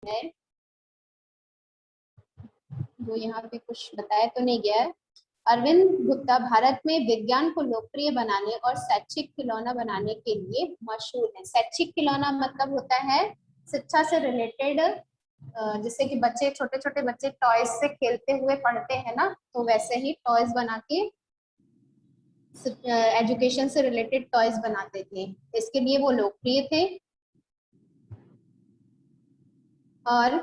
है, वो यहाँ पे कुछ बताया तो नहीं गया है। अरविंद गुप्ता भारत में विज्ञान को लोकप्रिय बनाने और शैक्षिक खिलौना बनाने के लिए मशहूर है। शैक्षिक खिलौना मतलब होता है शिक्षा से रिलेटेड, जैसे कि बच्चे, छोटे छोटे बच्चे टॉयज से खेलते हुए पढ़ते हैं ना, तो वैसे ही टॉयज बना के एजुकेशन से रिलेटेड टॉयज बनाते थे, इसके लिए वो लोकप्रिय थे। और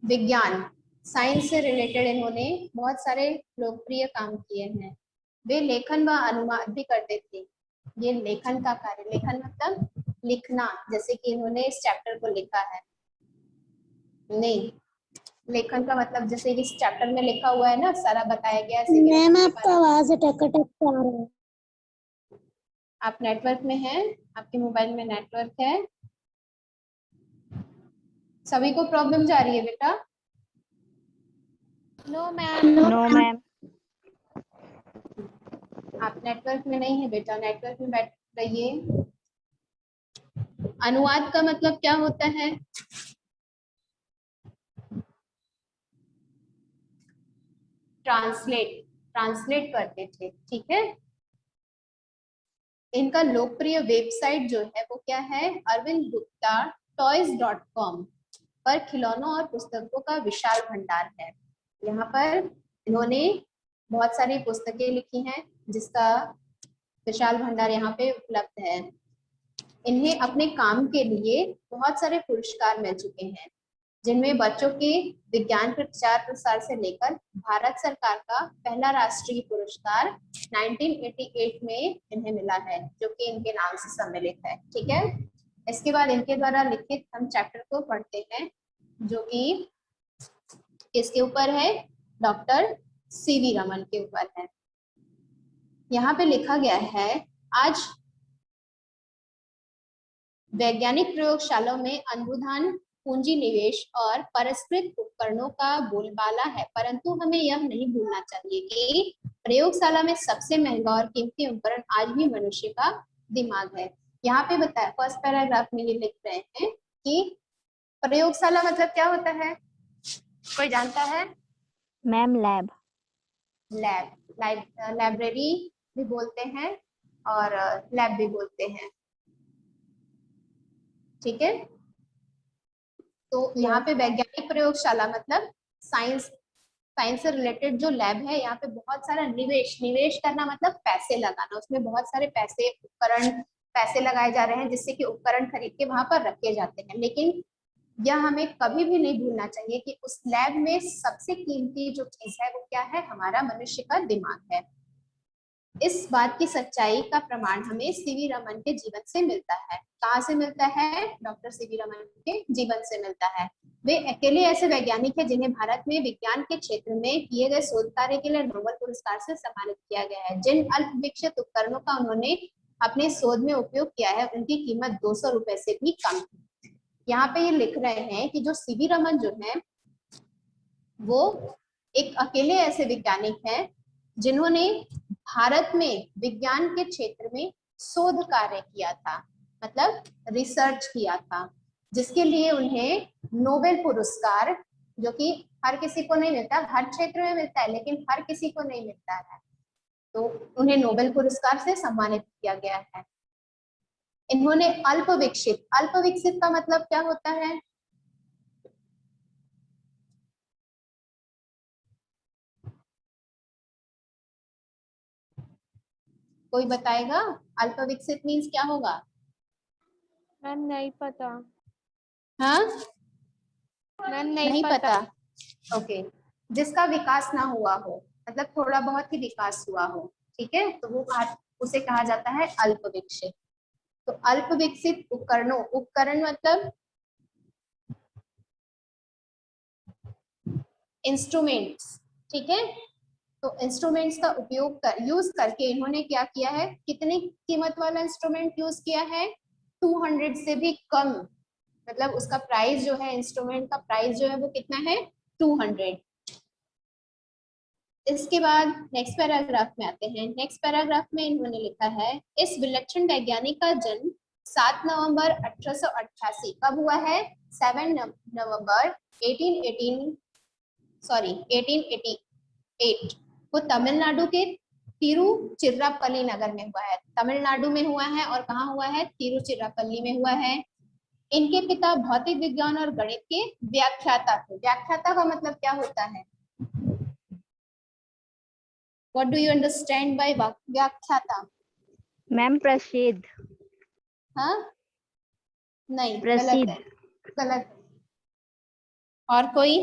विज्ञान, साइंस से रिलेटेड इन्होंने बहुत सारे लोकप्रिय काम किए हैं। वे लेखन व अनुवाद भी करते थे। ये लेखन का कार्य, लेखन मतलब लिखना, जैसे कि इन्होंने इस चैप्टर को लिखा है। नहीं, लेखन का मतलब जैसे इस चैप्टर में लिखा हुआ है ना, सारा बताया गया है। मैम आपका आवाज अटक अटक आ रहा है। आप नेटवर्क में हैं, आपके मोबाइल में नेटवर्क है? सभी को प्रॉब्लम जा रही है बेटा? No ma'am. No ma'am. आप नेटवर्क में नहीं है बेटा, नेटवर्क में बैठ रहिए। अनुवाद का मतलब क्या होता है? ट्रांसलेट, ट्रांसलेट करते थे, ठीक है। इनका लोकप्रिय वेबसाइट जो है वो क्या है? अरविंद गुप्ता toys.com पर खिलौनों और पुस्तकों का विशाल भंडार है। यहाँ पर इन्होंने बहुत सारी पुस्तकें लिखी हैं जिसका विशाल भंडार यहाँ पे उपलब्ध है। इन्हें अपने काम के लिए बहुत सारे पुरस्कार मिल चुके हैं, जिनमें बच्चों के विज्ञान प्रचार प्रसार से लेकर भारत सरकार का पहला राष्ट्रीय पुरस्कार 1988 में इन्हें मिला है, जो कि इनके नाम से सम्मिलित है, ठीक है। इसके बाद इनके द्वारा लिखित हम चैप्टर को पढ़ते हैं, जो कि किसके ऊपर है? डॉक्टर सीवी रमन के ऊपर है। यहाँ पे लिखा गया है, आज वैज्ञानिक प्रयोगशालाओं में अनुसंधान, पूंजी निवेश और परस्परिक उपकरणों का बोलबाला है, परंतु हमें यह नहीं भूलना चाहिए कि प्रयोगशाला में सबसे महंगा और कीमती उपकरण आज भी मनुष्य का दिमाग है। यहाँ पे बताया फर्स्ट पैराग्राफ में ये लिख रहे हैं कि प्रयोगशाला मतलब क्या होता है? कोई जानता है? Ma'am lab. लैब, लाइब्रेरी भी बोलते हैं और लैब भी बोलते हैं, ठीक है। तो यहाँ पे वैज्ञानिक प्रयोगशाला मतलब साइंस, साइंस से रिलेटेड जो लैब है, यहाँ पे बहुत सारा निवेश, निवेश करना मतलब पैसे लगाना, उसमें बहुत सारे पैसे, उपकरण, पैसे लगाए जा रहे हैं जिससे कि उपकरण खरीद के वहां पर रखे जाते हैं। लेकिन यह हमें कभी भी नहीं भूलना चाहिए कि उस लैब में सबसे कीमती जो चीज है वो क्या है? हमारा मनुष्य का दिमाग है। इस बात की सच्चाई का प्रमाण हमें सीवी रमन के जीवन से मिलता है। कहाँ से मिलता है? डॉक्टर सीवी रमन के जीवन से मिलता है। वे अकेले ऐसे वैज्ञानिक हैं जिन्हें भारत में विज्ञान के क्षेत्र में किए गए शोध कार्य के लिए नोबेल पुरस्कार से सम्मानित किया गया है। जिन अल्प विकसित उपकरणों का उन्होंने अपने शोध में उपयोग किया है, उनकी कीमत 200 रुपए से भी कम है। यहाँ पे ये लिख रहे हैं कि जो सीवी रमन जो है वो एक अकेले ऐसे वैज्ञानिक हैं जिन्होंने भारत में विज्ञान के क्षेत्र में शोध कार्य किया था, मतलब रिसर्च किया था, जिसके लिए उन्हें नोबेल पुरस्कार, जो कि हर किसी को नहीं मिलता, हर क्षेत्र में मिलता है लेकिन हर किसी को नहीं मिलता है, तो उन्हें नोबेल पुरस्कार से सम्मानित किया गया है। इन्होंने अल्प विकसित, अल्प विकसित का मतलब क्या होता है? कोई बताएगा? अल्प विकसित मीन्स क्या होगा? मैम नहीं पता। हाँ मैम नहीं पता। ओके, जिसका विकास ना हुआ हो, मतलब थोड़ा बहुत ही विकास हुआ हो, ठीक है, तो वो उसे कहा जाता है अल्प विकसित। तो अल्प विकसित उपकरणों, उपकरण मतलब इंस्ट्रूमेंट्स, ठीक है। तो इंस्ट्रूमेंट्स का उपयोग यूज करके इन्होंने क्या किया है? कितनी कीमत वाला इंस्ट्रूमेंट यूज किया है? 200 से भी कम, मतलब उसका प्राइस जो है, इंस्ट्रूमेंट का प्राइस जो है वो कितना है? 200। इसके बाद नेक्स्ट पैराग्राफ में आते हैं। नेक्स्ट पैराग्राफ में इन्होंने लिखा है, इस विलक्षण वैज्ञानिक का जन्म 7 नवंबर 1888 कब हुआ है? 7 नवंबर 1888 वो तमिलनाडु के तिरुचिरापल्ली नगर में हुआ है। तमिलनाडु में हुआ है और कहाँ हुआ है? तिरुचिरापल्ली में हुआ है। इनके पिता भौतिक विज्ञान और गणित के व्याख्याता थे। व्याख्याता का मतलब क्या होता है? What do you understand by व्याख्याता? मैम प्रसिद्ध। हाँ, नहीं, गलत प्रसिद्ध। है, गलत। और कोई?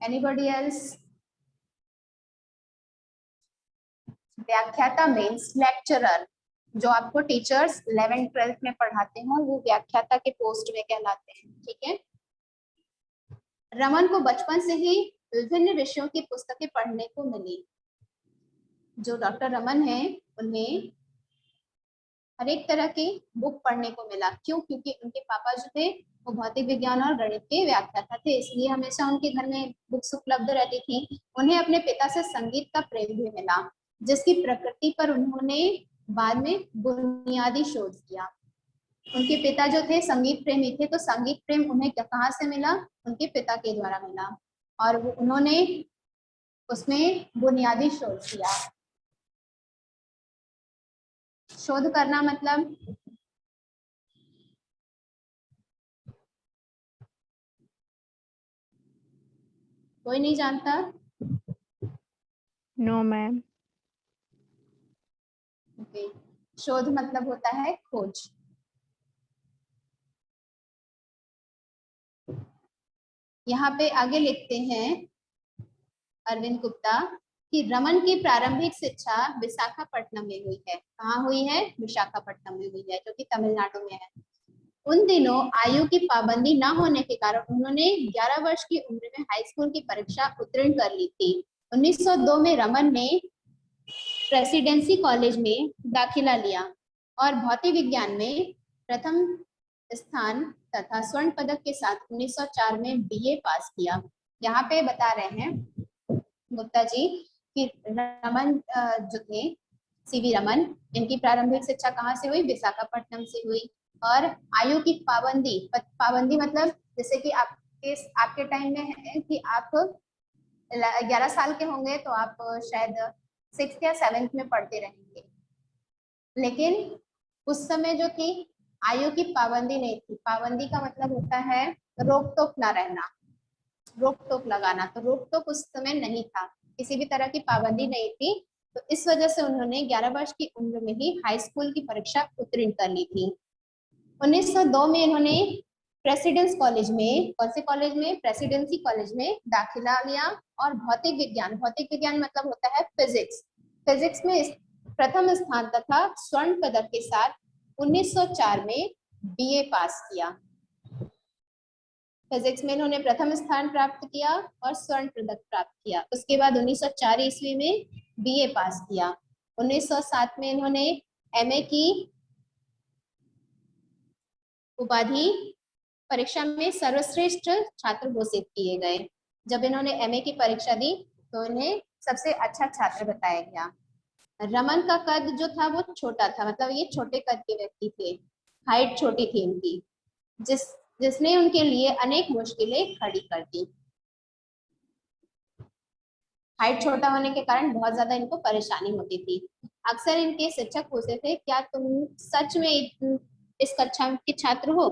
Anybody else? व्याख्याता मीन्स लेक्चरर, जो आपको टीचर्स 11th 12th में पढ़ाते हो वो व्याख्याता के पोस्ट में कहलाते हैं। ठीक है। रमन को बचपन से ही विभिन्न विषयों की पुस्तकें पढ़ने को मिली। जो डॉक्टर रमन है उन्हें हर एक तरह की बुक पढ़ने को मिला। क्यों? क्योंकि उनके पापा जो थे वो भौतिक विज्ञान और गणित के व्याख्याता थे, इसलिए हमेशा उनके घर में बुक्स उपलब्ध रहती थी। उन्हें अपने पिता से संगीत का प्रेम भी मिला, जिसकी प्रकृति पर उन्होंने बाद में बुनियादी शोध किया। उनके पिता जो थे संगीत प्रेमी थे, तो संगीत प्रेम उन्हें कहाँ से मिला? उनके पिता के द्वारा मिला, और उन्होंने उसमें बुनियादी शोध किया। शोध करना मतलब कोई नहीं जानता? No ma'am. ओके, शोध मतलब होता है खोज। यहाँ पे आगे लिखते हैं अरविंद गुप्ता कि रमन की प्रारंभिक शिक्षा विशाखापट्टनम में हुई है। कहाँ हुई है? विशाखापट्टनम में हुई है, जो कि तमिलनाडु में है। उन दिनों आयु की पाबंदी न होने के कारण उन्होंने 11 वर्ष की उम्र में हाई स्कूल की परीक्षा उत्तीर्ण कर ली थी। 1902 में रमन ने प्रेसिडेंसी कॉलेज में दाखिला लिया और भौतिक विज्ञान में प्रथम स्थान तथा स्वर्ण पदक के साथ 1904 में बीए पास किया। यहाँ पे बता रहे हैं गुप्ता जी कि रमन जो थे, सीवी रमन, इनकी प्रारंभिक शिक्षा कहाँ से हुई? विशाखापट्टनम से हुई। और आयु की पाबंदी मतलब जैसे कि आपके टाइम में है कि आप 11 साल के होंगे तो आप शायद 6th या 7th में पढ़ते रहेंगे, लेकिन उस समय जो थी आयु की पाबंदी नहीं थी। पाबंदी का मतलब होता है रोक टोक ना रहना, रोक टोक लगाना। तो रोक टोक उस समय नहीं था, किसी भी तरह की पाबंदी नहीं थी। तो इस वजह से उन्होंने 11 वर्ष की उम्र में ही हाई स्कूल की परीक्षा उत्तीर्ण कर ली थी। 1902 में इन्होंने प्रेसिडेंस कॉलेज में, कौन से कॉलेज में? प्रेसिडेंसी कॉलेज में दाखिला लिया और भौतिक विज्ञान मतलब होता है फिजिक्स में प्रथम स्थान तथा स्वर्ण पदक के साथ 1904 में बीए पास किया। फिजिक्स में इन्होंने प्रथम स्थान प्राप्त किया और स्वर्ण पदक प्राप्त किया। उसके बाद 1904 ईस्वी में बीए पास किया। 1907 में इन्होंने एमए की उपाधि परीक्षा में सर्वश्रेष्ठ छात्र घोषित किए गए। जब इन्होंने एमए की परीक्षा दी तो इन्हें सबसे अच्छा छात्र बताया गया। रमन का कद जो था वो छोटा था, मतलब ये छोटे कद के व्यक्ति थे, हाइट छोटी थी इनकी, जिसने उनके लिए अनेक मुश्किलें खड़ी कर दी। हाइट छोटा होने के कारण बहुत ज्यादा इनको परेशानी होती थी। अक्सर इनके शिक्षक पूछते थे, क्या तुम सच में इस कक्षा के छात्र हो?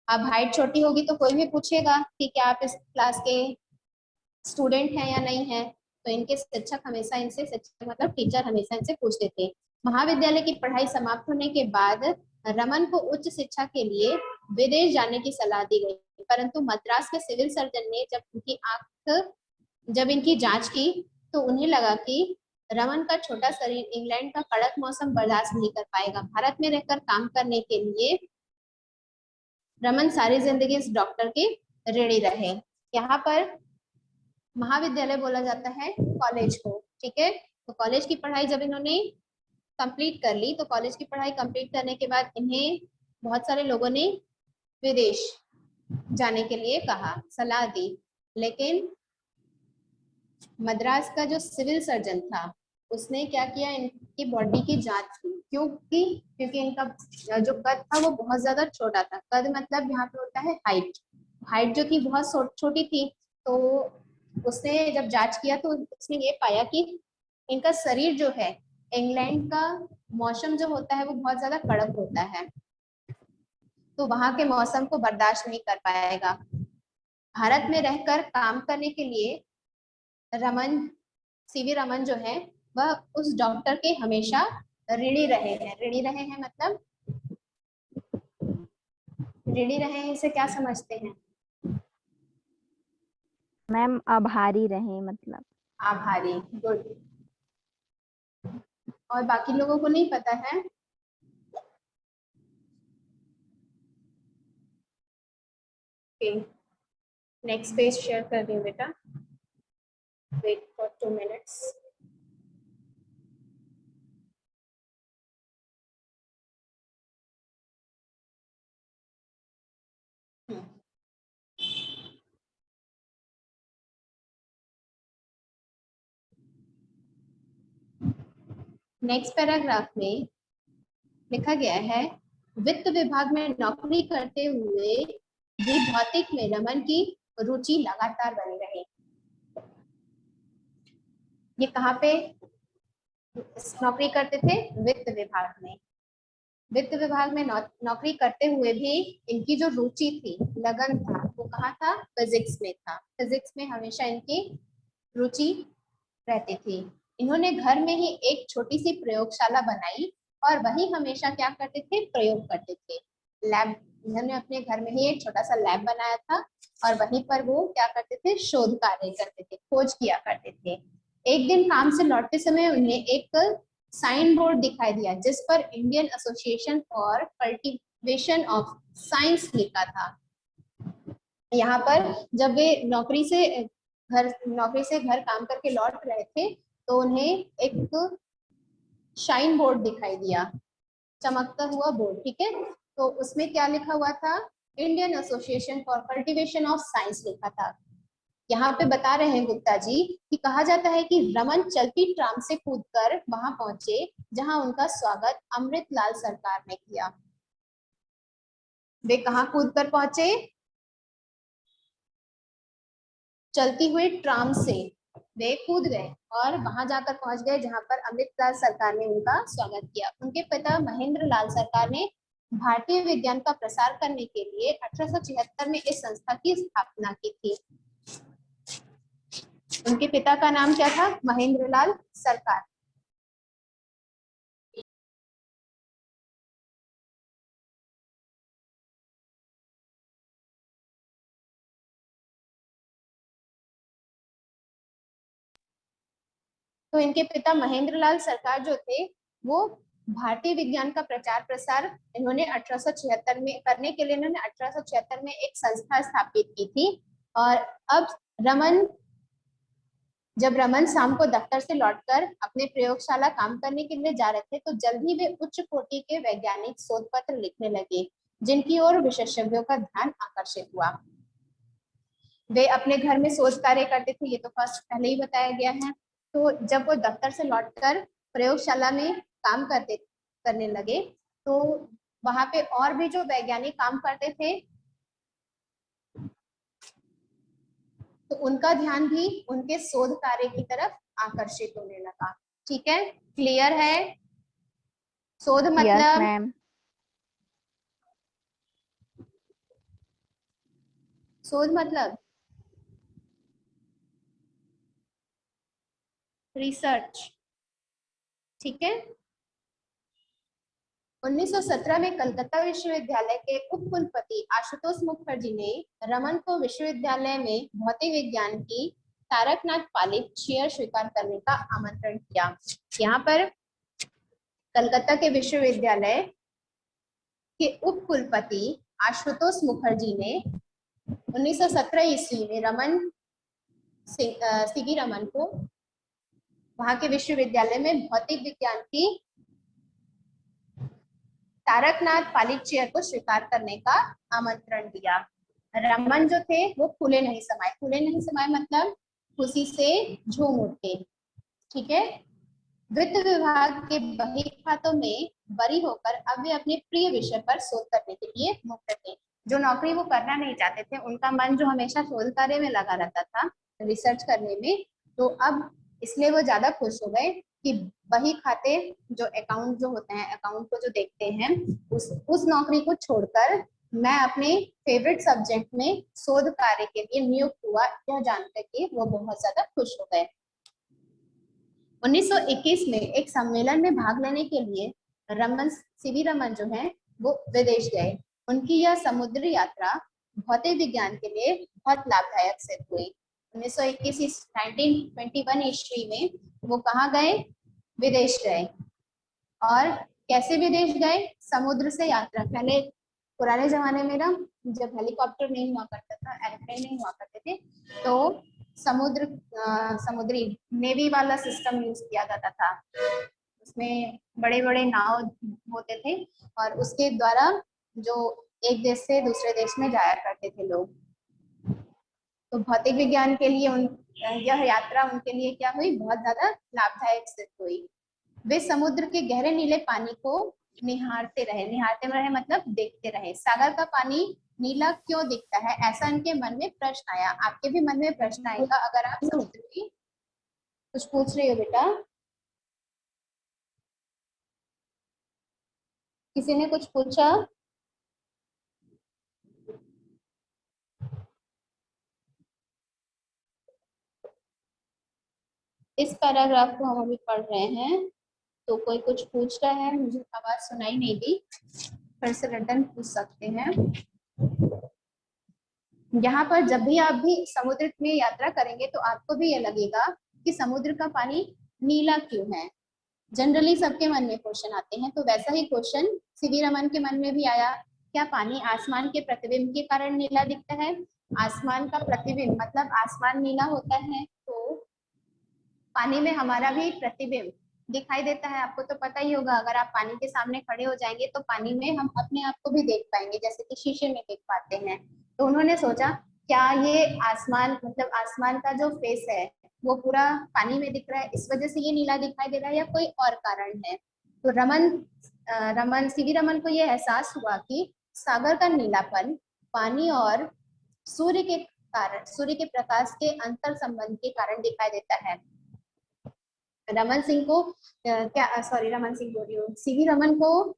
अब हाइट छोटी होगी तो कोई भी पूछेगा कि क्या आप इस क्लास के स्टूडेंट हैं या नहीं है। तो इनके शिक्षक हमेशा इनसे, शिक्षक मतलब टीचर हमेशा इनसे पूछते थे। महाविद्यालय की पढ़ाई समाप्त होने के बाद रमन को उच्च शिक्षा के लिए विदेश जाने की सलाह दी गई, परंतु मद्रास के सिविल सर्जन ने जब इनकी जांच की तो उन्हें लगा कि रमन का छोटा शरीर इंग्लैंड का कड़क मौसम बर्दाश्त नहीं कर पाएगा। भारत में रहकर काम करने के लिए रमन सारी जिंदगी इस डॉक्टर के ऋणी रहे। यहाँ पर महाविद्यालय बोला जाता है कॉलेज को, ठीक है। तो कॉलेज की पढ़ाई जब इन्होंने कंप्लीट कर ली, तो कॉलेज की पढ़ाई कंप्लीट करने के बाद इन्हें बहुत सारे लोगों ने विदेश जाने के लिए कहा, सलाह दी, लेकिन मद्रास का जो सिविल सर्जन था उसने क्या किया, इनकी बॉडी की जांच की। क्यों की? क्योंकि इनका जो कद था वो बहुत ज्यादा छोटा था। कद मतलब यहाँ पे होता है हाइट। हाइट जो थी बहुत छोटी थी। तो उसने जब जांच किया तो उसने ये पाया कि इनका शरीर जो है, इंग्लैंड का मौसम जो होता है वो बहुत ज्यादा कड़क होता है, तो वहां के मौसम को बर्दाश्त नहीं कर पाएगा। भारत में रहकर काम करने के लिए रमन, सीवी रमन जो है वह उस डॉक्टर के हमेशा ऋणी रहे हैं। ऋणी रहे हैं मतलब, ऋणी रहे हैं इसे क्या समझते हैं? मैम आभारी रहे मतलब। आभारी, गुड। और बाकी लोगों को नहीं पता है। नेक्स्ट पेज शेयर कर रही हूँ बेटा, wait for 2 minutes. Next paragraph में लिखा गया है, वित्त विभाग में नौकरी करते हुए भी भौतिक में रमन की रुचि लगातार बनी रही। ये कहाँ पे नौकरी करते थे? वित्त विभाग में। वित्त विभाग में नौकरी करते हुए भी इनकी जो रुचि थी, लगन था, वो कहाँ था? फिजिक्स में था। फिजिक्स में हमेशा इनकी रुचि रहती थी। इन्होंने घर में ही एक छोटी सी प्रयोगशाला बनाई और वही हमेशा क्या करते थे? प्रयोग करते थे। लैब, इन्होंने अपने घर में ही एक छोटा सा लैब बनाया था और वहीं पर वो क्या करते थे? शोध कार्य करते थे, खोज किया करते थे। एक दिन काम से लौटते समय उन्हें एक साइन बोर्ड दिखाई दिया जिस पर Indian association for cultivation of science लिखा था। यहाँ पर जब वे नौकरी से घर काम करके लौट रहे थे तो उन्हें एक शाइन बोर्ड दिखाई दिया, चमकता हुआ बोर्ड, ठीक है। तो उसमें क्या लिखा हुआ था? Indian association for cultivation of science लिखा था। यहाँ पे बता रहे हैं गुप्ता जी कि कहा जाता है कि रमन चलती ट्राम से कूदकर वहां पहुंचे जहां उनका स्वागत अमृतलाल सरकार ने किया। वे कहाँ कूदकर पहुंचे? चलती हुई ट्राम से वे कूद गए और वहां जाकर पहुंच गए जहां पर अमृतलाल सरकार ने उनका स्वागत किया। उनके पिता महेंद्र लाल सरकार ने भारतीय विज्ञान का प्रसार करने के लिए 1876 में इस संस्था की स्थापना की थी। उनके पिता का नाम क्या था? महेंद्र लाल सरकार। तो इनके पिता महेंद्र लाल सरकार जो थे वो भारतीय विज्ञान का प्रचार प्रसार इन्होंने 1876 में करने के लिए इन्होंने 1876 में एक संस्था स्थापित की थी। और अब रमन जब रमन शाम को दफ्तर से लौटकर अपने प्रयोगशाला काम करने के लिए जा रहे थे तो जल्द ही वे उच्च कोटि के वैज्ञानिक शोध पत्र लिखने लगे जिनकी ओर विशेषज्ञों का ध्यान आकर्षित हुआ। वे अपने घर में शोध कार्य करते थे, ये तो फर्स्ट पहले ही बताया गया है। तो जब वो दफ्तर से लौटकर प्रयोगशाला में काम करने लगे तो वहां पे और भी जो वैज्ञानिक काम करते थे तो उनका ध्यान भी उनके शोध कार्य की तरफ आकर्षित होने लगा। ठीक है, क्लियर है? शोध यस मतलब मैम। शोध मतलब रिसर्च, ठीक है। 1917 में कलकत्ता विश्वविद्यालय के उप कुलपति आशुतोष मुखर्जी ने रमन को विश्वविद्यालय में भौतिक विज्ञान की तारकनाथ पालित चेयर स्वीकार करने का आमंत्रण किया। यहाँ पर कलकत्ता के विश्वविद्यालय के उप कुलपति आशुतोष मुखर्जी ने 1917 ईस्वी में सीवी रमन को वहां के विश्वविद्यालय में भौतिक विज्ञान की तारकनाथ पालित चेयर को स्वीकार करने का आमंत्रण दिया। रमन जो थे वो फूले नहीं समाये। फूले नहीं समाये मतलब खुशी से झूम उठे। ठीक है। वित्त विभाग के बही खातों में बरी होकर अब वे अपने प्रिय विषय पर शोध करने के लिए मुक्त थे। जो नौकरी वो करना नहीं चाहते थे, उनका मन जो हमेशा शोध कार्य में लगा रहता था, रिसर्च करने में, तो अब इसलिए वो ज्यादा खुश हो गए कि बही खाते जो अकाउंट जो होते हैं, अकाउंट को जो देखते हैं, उस नौकरी को छोड़कर मैं अपने फेवरेट सब्जेक्ट में शोध कार्य के लिए नियुक्त हुआ, यह जानकर के वो बहुत ज्यादा खुश हो गए। 1921 में एक सम्मेलन में भाग लेने के लिए सीवी रमन जो है वो विदेश गए। उनकी यह समुद्री यात्रा भौतिक विज्ञान के लिए बहुत लाभदायक सिद्ध हुई। 1921 ईस्वी में वो कहाँ गए? विदेश गए। और कैसे विदेश गए? समुद्र से यात्रा। पहले पुराने जमाने में ना, जब हेलीकॉप्टर नहीं हुआ करता था, एरोप्लेन नहीं हुआ करते थे, तो समुद्री नेवी वाला सिस्टम यूज किया जाता था। उसमें बड़े बड़े नाव होते थे और उसके द्वारा जो एक देश से दूसरे देश में जाया करते थे लोग। तो भौतिक विज्ञान के लिए यह यात्रा उनके लिए क्या हुई? बहुत ज्यादा लाभदायक सिद्ध हुई। वे समुद्र के गहरे नीले पानी को निहारते रहे मतलब देखते रहे। सागर का पानी नीला क्यों दिखता है, ऐसा इनके मन में प्रश्न आया। आपके भी मन में प्रश्न आएगा अगर आप समुद्र की कुछ पूछ रही हो बेटा। किसी ने कुछ पूछा? इस पैराग्राफ को हम अभी पढ़ रहे हैं, तो कोई कुछ पूछ रहा है, मुझे आवाज सुनाई नहीं दी, फिर से रिटर्न पूछ सकते हैं। यहाँ पर जब भी आप भी समुद्र में यात्रा करेंगे तो आपको भी ये लगेगा कि समुद्र का पानी नीला क्यों है। जनरली सबके मन में क्वेश्चन आते हैं, तो वैसा ही क्वेश्चन सीवी रमन के मन में भी आया। क्या पानी आसमान के प्रतिबिंब के कारण नीला दिखता है? आसमान का प्रतिबिंब मतलब आसमान नीला होता है, तो पानी में हमारा भी प्रतिबिंब दिखाई देता है। आपको तो पता ही होगा, अगर आप पानी के सामने खड़े हो जाएंगे तो पानी में हम अपने आप को भी देख पाएंगे, जैसे कि शीशे में देख पाते हैं। तो उन्होंने सोचा क्या ये आसमान मतलब आसमान का जो फेस है वो पूरा पानी में दिख रहा है, इस वजह से ये नीला दिखाई दे रहा है, या कोई और कारण है? तो सीवी रमन को ये एहसास हुआ कि सागर का नीलापन पानी और सूर्य के प्रकाश के अंतर संबंध के कारण दिखाई देता है। रमन सिंह को रमन सिंह बोल रही हूँ, सीवी रमन को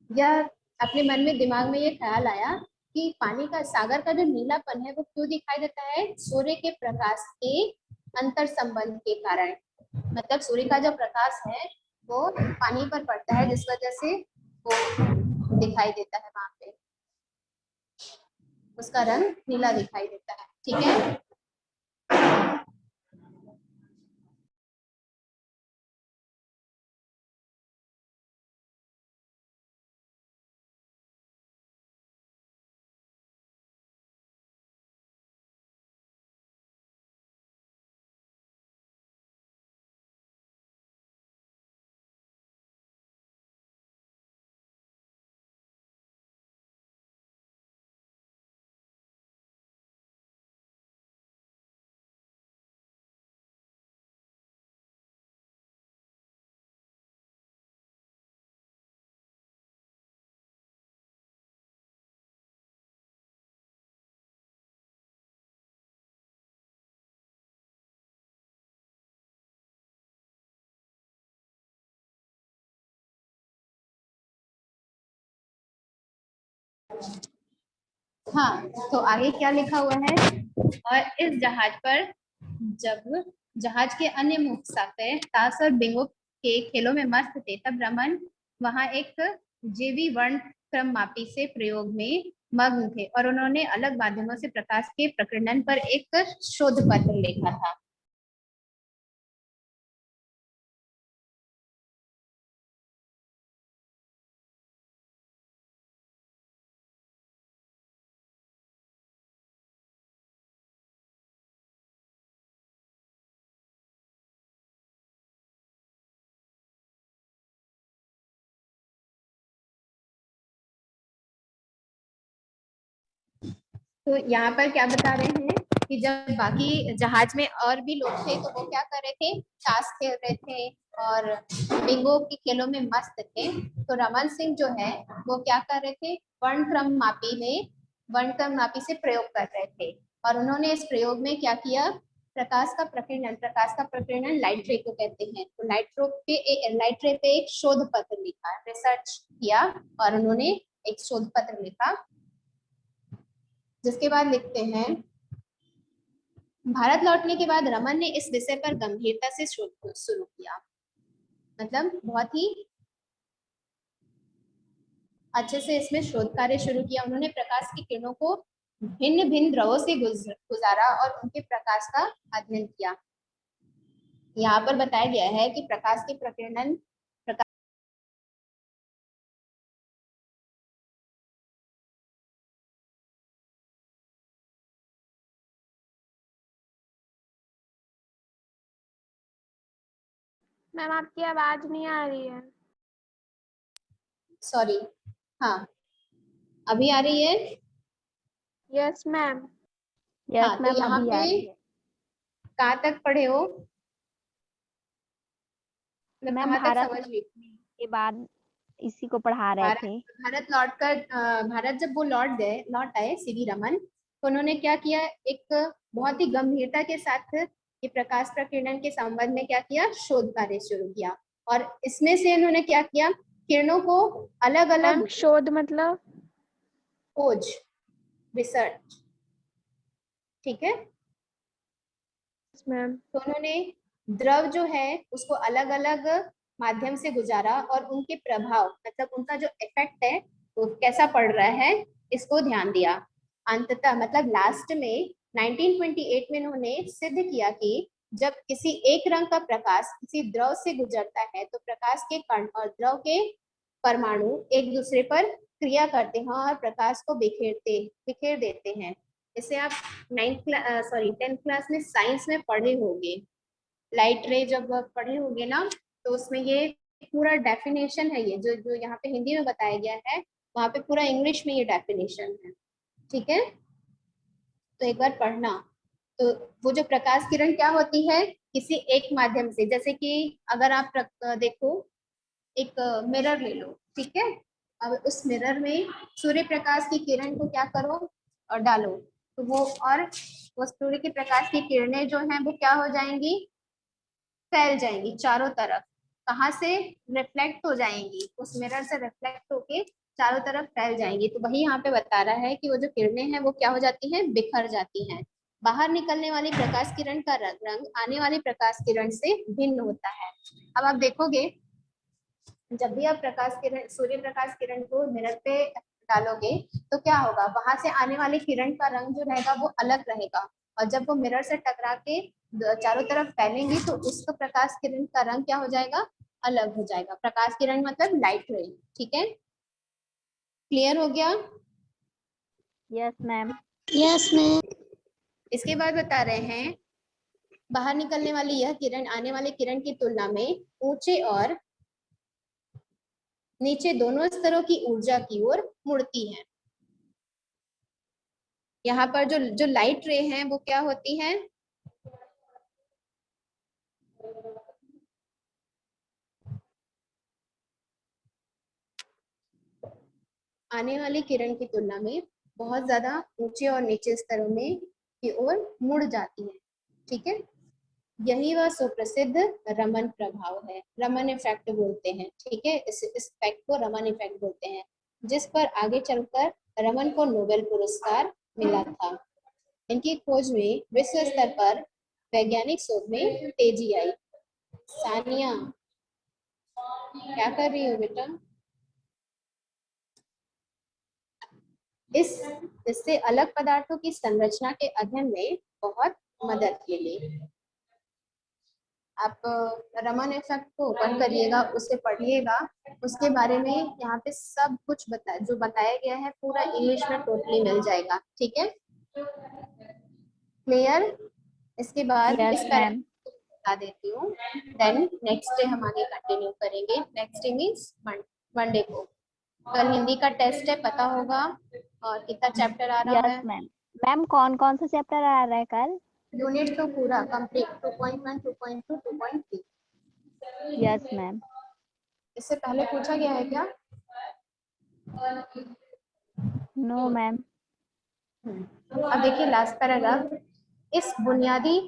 यह अपने मन में दिमाग में ये ख्याल आया कि पानी का सागर का जो नीलापन है वो क्यों दिखाई देता है? सूर्य के प्रकाश के अंतर संबंध के कारण। मतलब सूर्य का जो प्रकाश है वो पानी पर पड़ता है, जिस वजह से वो दिखाई देता है, वहां पे उसका रंग नीला दिखाई देता है। ठीक है। हाँ, तो आगे क्या लिखा हुआ है? और इस जहाज पर जब जहाज के अन्य मुसाफिर ताश और बिंगो के खेलों में मस्त थे, तब रमन वहां एक जेवी वर्ण क्रममापी से प्रयोग में मग्न थे और उन्होंने अलग माध्यमों से प्रकाश के प्रकीर्णन पर एक शोध पत्र लिखा था। तो यहाँ पर क्या बता रहे हैं कि जब बाकी जहाज में और भी लोग थे तो वो क्या कर रहे थे, ताश खेल रहे थे और बिंगो के खेलों में मस्त थे, तो रमन सिंह जो है वो क्या कर रहे थे, वर्णक्रम मापी से प्रयोग कर रहे थे। और उन्होंने इस प्रयोग में क्या किया, प्रकाश का प्रकीर्णन लाइट रे को कहते हैं। तो लाइट रे पे एक शोध पत्र लिखा, रिसर्च किया और उन्होंने एक शोध पत्र लिखा, जिसके बाद लिखते हैं, भारत लौटने के बाद रमन ने इस विषय पर गंभीरता से शोध शुरू किया। मतलब बहुत ही अच्छे से इसमें शोध कार्य शुरू किया। उन्होंने प्रकाश की किरणों को भिन्न भिन्न द्रवों से गुजारा और उनके प्रकाश का अध्ययन किया। यहाँ पर बताया गया है कि प्रकाश के प्रकीर्णन मैम आपकी आवाज नहीं आ रही है। सॉरी, हाँ अभी आ रही है। Yes ma'am. हाँ यस तो मैम, यहाँ अभी आ पे रही है। कहाँ तक पढ़े हो, मतलब मैम कहाँ तक भारत समझ ली। के बाद इसी को पढ़ा रहे भारत थे। भारत लौटकर भारत जब वो लौट आए सीवी रमन, तो उन्होंने क्या किया, एक बहुत ही गंभीरता के साथ ये प्रकाश प्रकीर्णन के संबंध में क्या किया, शोध कार्य शुरू किया। और इसमें से उन्होंने क्या किया, किरणों को अलग अलग मैम शोध मतलब? खोज, रिसर्च, ठीक है। मैम तो उन्होंने द्रव जो है उसको अलग अलग माध्यम से गुजारा और उनके प्रभाव, मतलब उनका जो इफेक्ट है वो कैसा पड़ रहा है, इसको ध्यान दिया। अंततः मतलब लास्ट में 1928 में उन्होंने सिद्ध किया कि जब किसी एक रंग का प्रकाश किसी द्रव से गुजरता है तो प्रकाश के कण और द्रव के परमाणु एक दूसरे पर क्रिया करते हैं और प्रकाश को बिखेर देते हैं। इसे आप 10th क्लास में साइंस में पढ़े होंगे, लाइट रे जब पढ़े होंगे ना, तो उसमें ये पूरा डेफिनेशन है, ये जो जो यहाँ पे हिंदी में बताया गया है वहाँ पे पूरा इंग्लिश में ये डेफिनेशन है, ठीक है। तो एक बार पढ़ना। तो वो जो प्रकाश किरण क्या होती है, किसी एक माध्यम से, जैसे कि अगर आप देखो एक मिरर ले लो, ठीक है। अब उस मिरर में सूर्य प्रकाश की किरण को क्या करो और डालो, तो वो सूर्य के प्रकाश की किरणें जो हैं वो क्या हो जाएंगी, फैल जाएंगी चारों तरफ। कहाँ से, रिफ्लेक्ट हो जाएंगी, उस मिरर से रिफ्लेक्ट होके चारों तरफ फैल जाएंगी। तो वही यहाँ पे बता रहा है कि वो जो किरणें हैं वो क्या हो जाती हैं, बिखर जाती हैं। बाहर निकलने वाली प्रकाश किरण का रंग आने वाली प्रकाश किरण से भिन्न होता है। अब आप देखोगे, जब भी आप सूर्य प्रकाश किरण को मिरर पे डालोगे तो क्या होगा, वहां से आने वाली किरण का रंग जो रहेगा वो अलग रहेगा, और जब वो मिरर से टकरा के चारों तरफ फैलेंगी तो उसका प्रकाश किरण का रंग क्या हो जाएगा, अलग हो जाएगा। प्रकाश किरण मतलब लाइट रे, ठीक है। क्लियर हो गया? Yes ma'am. Yes ma'am. इसके बाद बता रहे हैं, बाहर निकलने वाली यह किरण आने वाली किरण की तुलना में ऊंचे और नीचे दोनों स्तरों की ऊर्जा की ओर मुड़ती है। यहाँ पर जो जो लाइट रे हैं वो क्या होती हैं, आने वाली किरण की तुलना में बहुत ज्यादा ऊंचे और नीचे स्तरों में की ओर मुड़ जाती है, ठीक है। यही वह सुप्रसिद्ध रमन प्रभाव है, रमन इफेक्ट बोलते हैं, ठीक है। इस इफेक्ट को रमन इफेक्ट बोलते हैं, जिस पर आगे चलकर रमन को नोबेल पुरस्कार मिला था। इनकी खोज में विश्व स्तर पर वैज्ञानिक शोध में तेजी आई। सानिया क्या कर रही हो बेटा? इससे अलग पदार्थों की संरचना के अध्ययन में बहुत मदद मिली। आप रमन इफेक्ट को ओपन करिएगा, उसे पढ़िएगा, उसके बारे में यहाँ पे सब कुछ जो बताया गया है पूरा इंग्लिश में टोटली मिल जाएगा, ठीक है। क्लियर? इसके बाद यस इस मैम। बता देती हूँ, देन नेक्स्ट डे हम आगे कंटिन्यू करेंगे। नेक्स्ट डे मीन्स मंडे को। कल हिंदी का टेस्ट है, पता होगा, और कितना चैप्टर आ रहा यस है, मैम। मैम कौन कौन सा चैप्टर आ रहा है कल? यूनिट 2 पूरा कंप्लीट, 2.1, 2.2, 2.3। Yes ma'am. इससे पहले पूछा गया है क्या? No ma'am. अब देखिए लास्ट पैराग्राफ। इस बुनियादी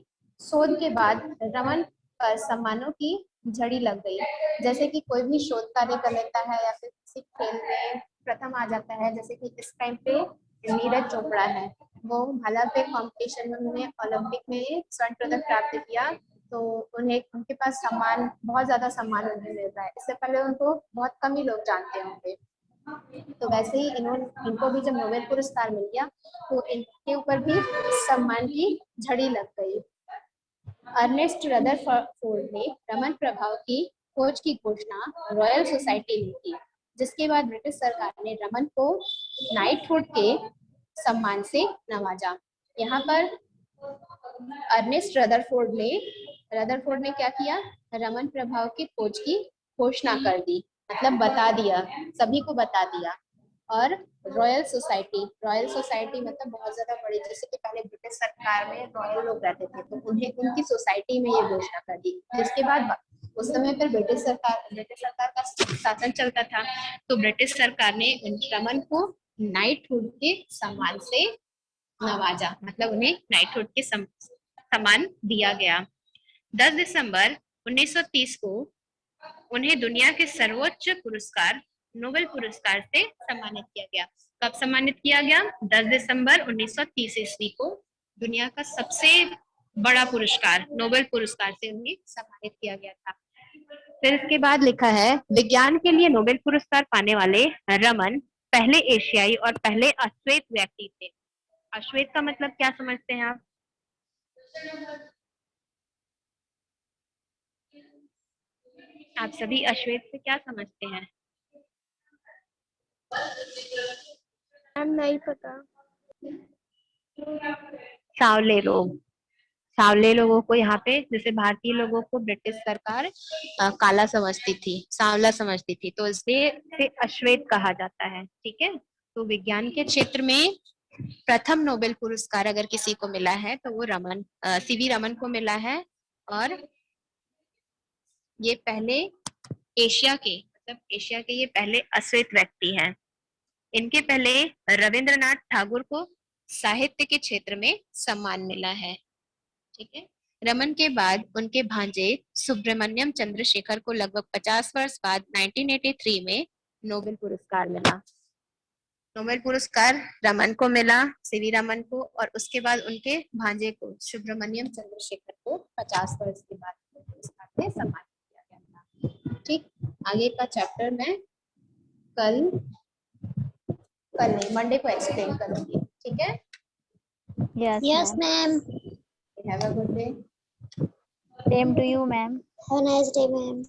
शोध के बाद रमन पर सम्मानों की झड़ी लग गई। जैसे कि कोई भी शोध कार्य कर लेता है या फिर किसी खेल में प्रथम आ जाता है, जैसे कि इस टाइम पे नीरज चोपड़ा है, वो भाला फेंक कंपटीशन में उन्होंने ओलंपिक में स्वर्ण पदक प्राप्त किया, तो उन्हें उनके पास सम्मान, बहुत ज्यादा सम्मान उन्हें मिल रहा है। इससे पहले उनको बहुत कम ही लोग जानते होंगे। तो वैसे ही इनको भी जब नोबेल पुरस्कार मिल गया तो इनके ऊपर भी सम्मान की झड़ी लग गई। अर्नेस्ट रदरफोर्ड ने रमन प्रभाव की खोज की घोषणा रॉयल सोसाइटी में की, जिसके बाद ब्रिटिश सरकार ने रमन को नाइटहुड के सम्मान से नवाजा। यहाँ पर अर्नेस्ट रदरफोर्ड ने क्या किया? रमन प्रभाव की खोज की घोषणा कर दी, मतलब बता दिया, सभी को बता दिया। और रॉयल सोसाइटी मतलब बहुत ज्यादा बड़ी, जैसे कि पहले ब्रिटिश सरकार में रॉयल लोग रहते थे, तो उन्हें उनकी सोसाइटी में ये घोषणा कर दी। जिसके बाद उस समय पर ब्रिटिश सरकार का शासन चलता था, तो ब्रिटिश सरकार ने रमन को नाइटहुड के सम्मान से नवाजा, मतलब उन्हें नाइटहुड के सम्मान दिया गया। 10 दिसंबर 1930 को उन्हें दुनिया के सर्वोच्च पुरस्कार नोबेल पुरस्कार से सम्मानित किया गया। कब सम्मानित किया गया? 10 दिसंबर 1930 ईस्वी को दुनिया का सबसे बड़ा पुरस्कार नोबेल पुरस्कार से उन्हें सम्मानित किया गया था। फिर इसके बाद लिखा है, विज्ञान के लिए नोबेल पुरस्कार पाने वाले रमन पहले एशियाई और पहले अश्वेत व्यक्ति थे। अश्वेत का मतलब क्या समझते हैं आप? आप सभी अश्वेत से क्या समझते हैं? मैम नहीं पता। सांवले लोग, सांवले लोगों को यहाँ पे, जैसे भारतीय लोगों को ब्रिटिश सरकार काला समझती थी, सांवला समझती थी, तो इसे अश्वेत कहा जाता है। ठीक है, तो विज्ञान के क्षेत्र में प्रथम नोबेल पुरस्कार अगर किसी को मिला है तो वो सीवी रमन को मिला है। और ये पहले एशिया के ये पहले अश्वेत व्यक्ति हैं। इनके पहले रविंद्रनाथ टैगोर को साहित्य के क्षेत्र में सम्मान मिला है। ठीक है, रमन के बाद उनके भांजे सुब्रमण्यम चंद्रशेखर को लगभग 50 वर्ष बाद 1983 में नोबेल पुरस्कार मिला। नोबेल पुरस्कार रमन को मिला, सीवी रमन को, और उसके बाद उनके भांजे को सुब्रमण्यम चंद्रशेखर को 50 वर्ष के बाद पुरस्कार से सम्मानित किया गया था। ठीक, आगे का चैप्टर मैं कल नहीं, मंडे को एक्सप्लेन करूंगी। ठीक है, yes ma'am. Have a good day. Same to you ma'am. Have a nice day ma'am.